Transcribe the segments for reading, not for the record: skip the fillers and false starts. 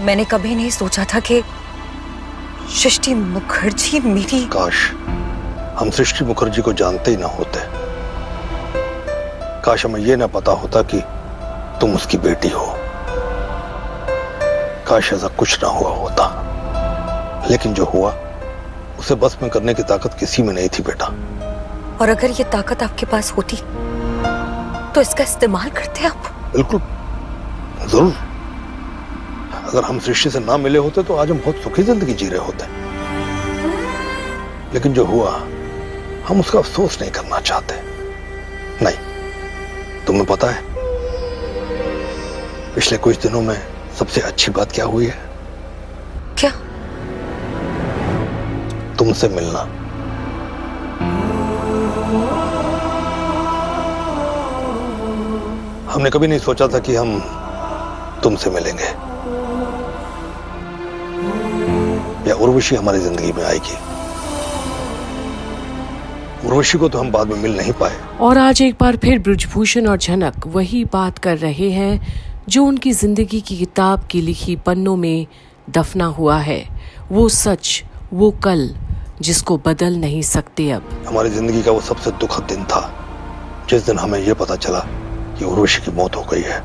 मैंने कभी नहीं सोचा था कि सृष्टि मुखर्जी मेरी। काश हम सृष्टि मुखर्जी को जानते ही ना होते। काश हमें यह ना पता होता कि तुम उसकी बेटी हो। काश ऐसा कुछ ना हुआ होता। लेकिन जो हुआ उसे बस में करने की ताकत किसी में नहीं थी बेटा। और अगर ये ताकत आपके पास होती तो इसका इस्तेमाल करते आप? बिल्कुल, जरूर। अगर हम सृष्टि से ना मिले होते तो आज हम बहुत सुखी जिंदगी जी रहे होते। लेकिन जो हुआ हम उसका अफसोस नहीं करना चाहते। नहीं, तुम्हें पता है पिछले कुछ दिनों में सबसे अच्छी बात क्या हुई है? क्या? तुमसे मिलना। हमने कभी नहीं सोचा था कि हम तुमसे मिलेंगे या उर्वशी हमारी जिंदगी में आएगी। उर्वशी को तो हम बाद में मिल नहीं पाए। और आज एक बार फिर बृजभूषण और झनक वही बात कर रहे हैं जो उनकी जिंदगी की किताब की लिखी पन्नों में दफना हुआ है। वो सच, वो कल जिसको बदल नहीं सकते अब। हमारी जिंदगी का वो सबसे दुखद दिन था जिस दिन हमें यह पता चला कि उर्वशी की मौत हो गई है।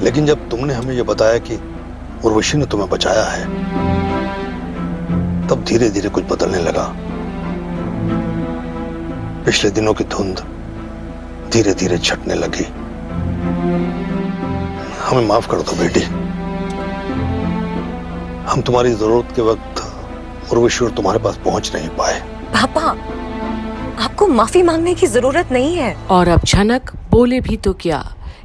लेकिन जब तुमने हमें यह बताया कि उर्वशी ने तुम्हें बचाया है, तब धीरे धीरे कुछ बदलने लगा। पिछले दिनों की धुंध धीरे धीरे छटने लगी। हमें माफ कर दो बेटी। हम तुम्हारी जरूरत के वक्त उर्वशी और तुम्हारे पास पहुंच नहीं पाए। पापा, आपको माफी मांगने की जरूरत नहीं है। और अब झनक बोले भी तो क्या,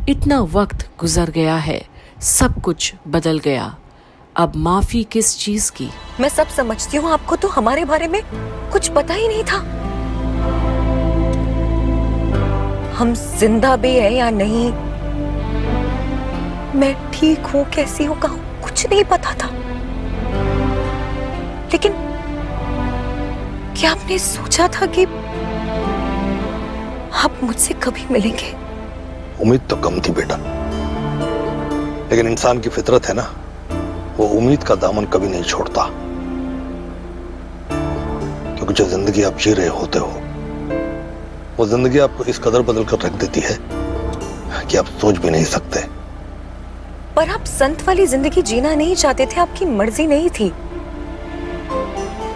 इतना वक्त गुजर गया है, सब कुछ बदल गया। अब माफी किस चीज की? मैं सब समझती हूँ, आपको तो हमारे बारे में कुछ पता ही नहीं था। हम जिंदा भी है या नहीं, मैं ठीक हूँ कैसी हूँ कहूँ, कुछ नहीं पता था। लेकिन क्या आपने सोचा था कि आप मुझसे कभी मिलेंगे? उम्मीद तो कम थी बेटा, लेकिन इंसान की फितरत है ना, वो उम्मीद का दामन कभी नहीं छोड़ता। क्योंकि जो जिंदगी आप जी रहे होते हो, वो जिंदगी आपको इस कदर बदल कर रख देती है कि आप सोच भी नहीं सकते। पर आप संत वाली जिंदगी जीना नहीं चाहते थे, आपकी मर्जी नहीं थी।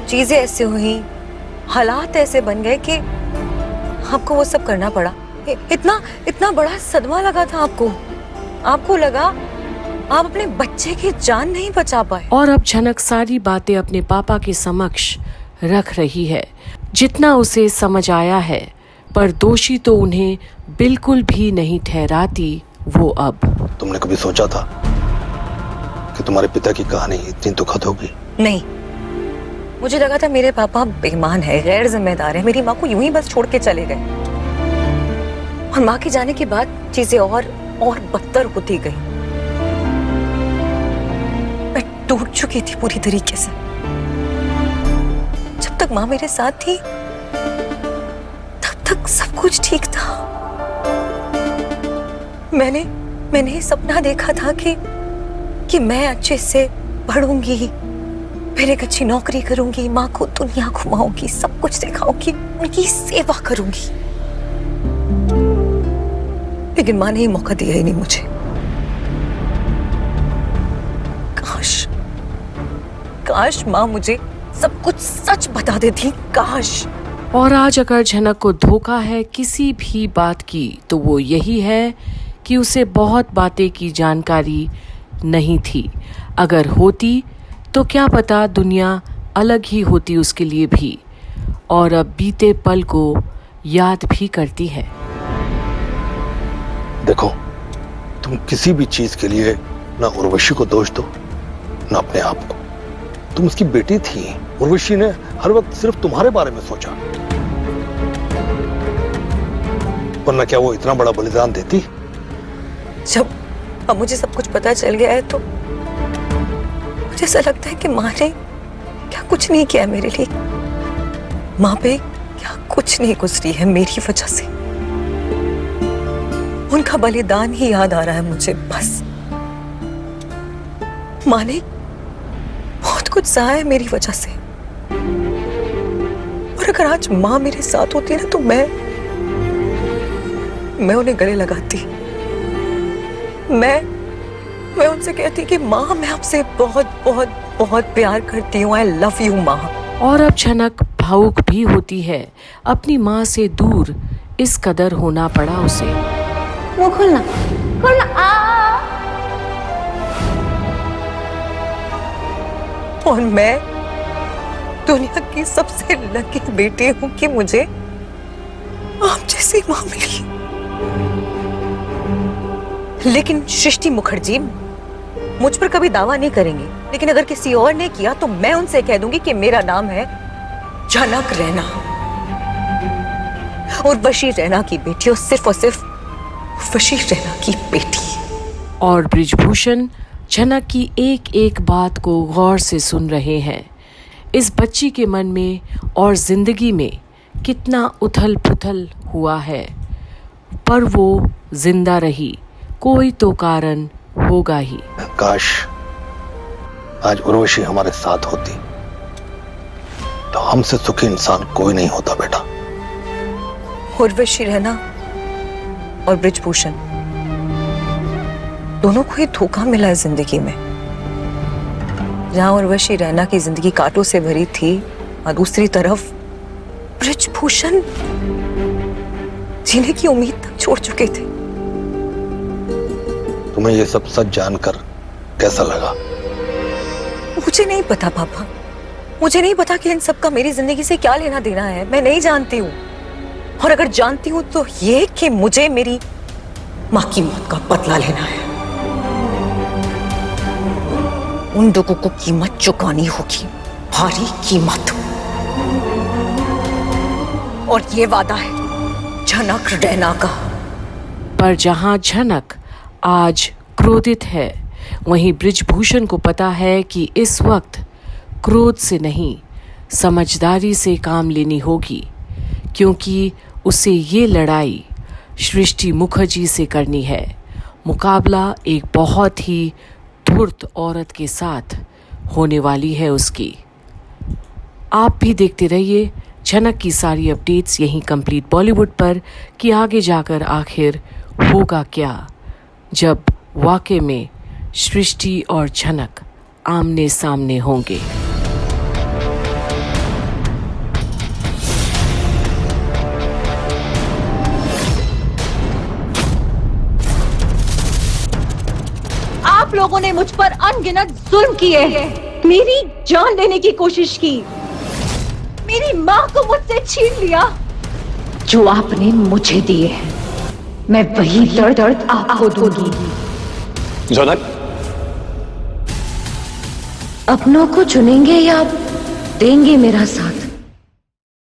चीजें ऐसे हुई, हालात ऐसे बन गए कि आपको वो सब करना पड़ा। इतना बड़ा सदमा लगा था आपको। आपको लगा आप अपने बच्चे की जान नहीं बचा पाए। और अब झनक सारी बातें अपने पापा के समक्ष रख रही है, जितना उसे समझ आया है। पर दोषी तो उन्हें बिल्कुल भी नहीं ठहराती वो अब। तुमने कभी सोचा था कि तुम्हारे पिता की कहानी इतनी दुखद होगी? नहीं, मुझे लगा था मेरे पापा बेईमान है, गैर जिम्मेदार है, मेरी माँ को यूं ही बस छोड़ के चले गए। और माँ के जाने के बाद चीजें और बदतर होती गई। मैं टूट चुकी थी पूरी तरीके से। जब तक माँ मेरे साथ थी तब तक सब कुछ ठीक था। मैंने सपना देखा था कि मैं अच्छे से पढ़ूंगी, फिर एक अच्छी नौकरी करूंगी, माँ को दुनिया घुमाऊंगी, सब कुछ दिखाऊंगी, उनकी सेवा करूंगी। लेकिन माँ ने ही मौका दिया ही नहीं मुझे। काश माँ मुझे सब कुछ सच बता देती, काश। और आज अगर झनक को धोखा है किसी भी बात की, तो वो यही है कि उसे बहुत बातें की जानकारी नहीं थी। अगर होती तो क्या पता दुनिया अलग ही होती उसके लिए भी। और अब बीते पल को याद भी करती है। देखो, तुम किसी भी चीज के लिए ना उर्वशी को दोष दो ना अपने आप को। तुम उसकी बेटी थी। उर्वशी ने हर वक्त सिर्फ तुम्हारे बारे में सोचा, वरना क्या वो इतना बड़ा बलिदान देती? जब अब मुझे सब कुछ पता चल गया है तो मुझे ऐसा लगता है कि माँ ने क्या कुछ नहीं किया मेरे लिए। माँ पे क्या कुछ नहीं गुजरी है मेरी वजह से। उनका बलिदान ही याद आ रहा है मुझे बस। माँ ने बहुत कुछ सहा है मेरी वजह से, और अगर आज माँ मेरे साथ होती ना तो मैं उन्हें गले लगाती। मैं उनसे कहती कि माँ मैं आपसे बहुत बहुत बहुत प्यार करती हूँ, आई लव यू माँ। और अब झनक भावुक भी होती है। अपनी माँ से दूर इस कदर होना पड़ा उसे। वो खोलना और मैं दुनिया की सबसे लकी बेटी हूं कि मुझे आप जैसी मां मिली। लेकिन सृष्टि मुखर्जी मुझ पर कभी दावा नहीं करेंगी, लेकिन अगर किसी और ने किया तो मैं उनसे कह दूंगी कि मेरा नाम है झनक रैना, और वशी रैना की बेटी, और सिर्फ वशी रैना की बेटी। और बृजभूषण झनक की एक एक बात को गौर से सुन रहे हैं। इस बच्ची के मन में और जिंदगी में कितना उथल पुथल हुआ है, पर वो जिंदा रही, कोई तो कारण होगा ही। काश आज उर्वशी हमारे साथ होती तो हमसे सुखी इंसान कोई नहीं होता बेटा। उर्वशी रैना और बृजभूषण दोनों को ही धोखा मिला है जिंदगी में। जहां उर्वशी रैना की जिंदगी कांटों से भरी थी, और दूसरी तरफ बृजभूषण जीने की उम्मीद तक छोड़ चुके थे। तुम्हें ये सब सच जानकर कैसा लगा? मुझे नहीं पता पापा, मुझे नहीं पता कि इन सब का मेरी जिंदगी से क्या लेना देना है। मैं नहीं जानती हूँ, और अगर जानती हूँ तो ये कि मुझे मेरी माँ की मौत का बदला लेना है। उन लोगों को कीमत चुकानी होगी, भारी कीमत। और ये वादा है झनक रैना का। पर जहां झनक आज क्रोधित है, वहीं बृजभूषण को पता है कि इस वक्त क्रोध से नहीं, समझदारी से काम लेनी होगी, क्योंकि उसे ये लड़ाई सृष्टि मुखर्जी से करनी है। मुकाबला एक बहुत ही धूर्त औरत के साथ होने वाली है उसकी। आप भी देखते रहिए झनक की सारी अपडेट्स यहीं कंप्लीट बॉलीवुड पर, कि आगे जाकर आखिर होगा क्या जब वाकई में सृष्टि और झनक आमने सामने होंगे। आप लोगों ने मुझ पर अनगिनत जुल्म किए, मेरी जान लेने की कोशिश की, मेरी माँ को मुझसे छीन लिया। जो आपने मुझे दिए हैं, मैं वही दर्द आपको दूंगी। झनक, अपनों को चुनेंगे या देंगे मेरा साथ?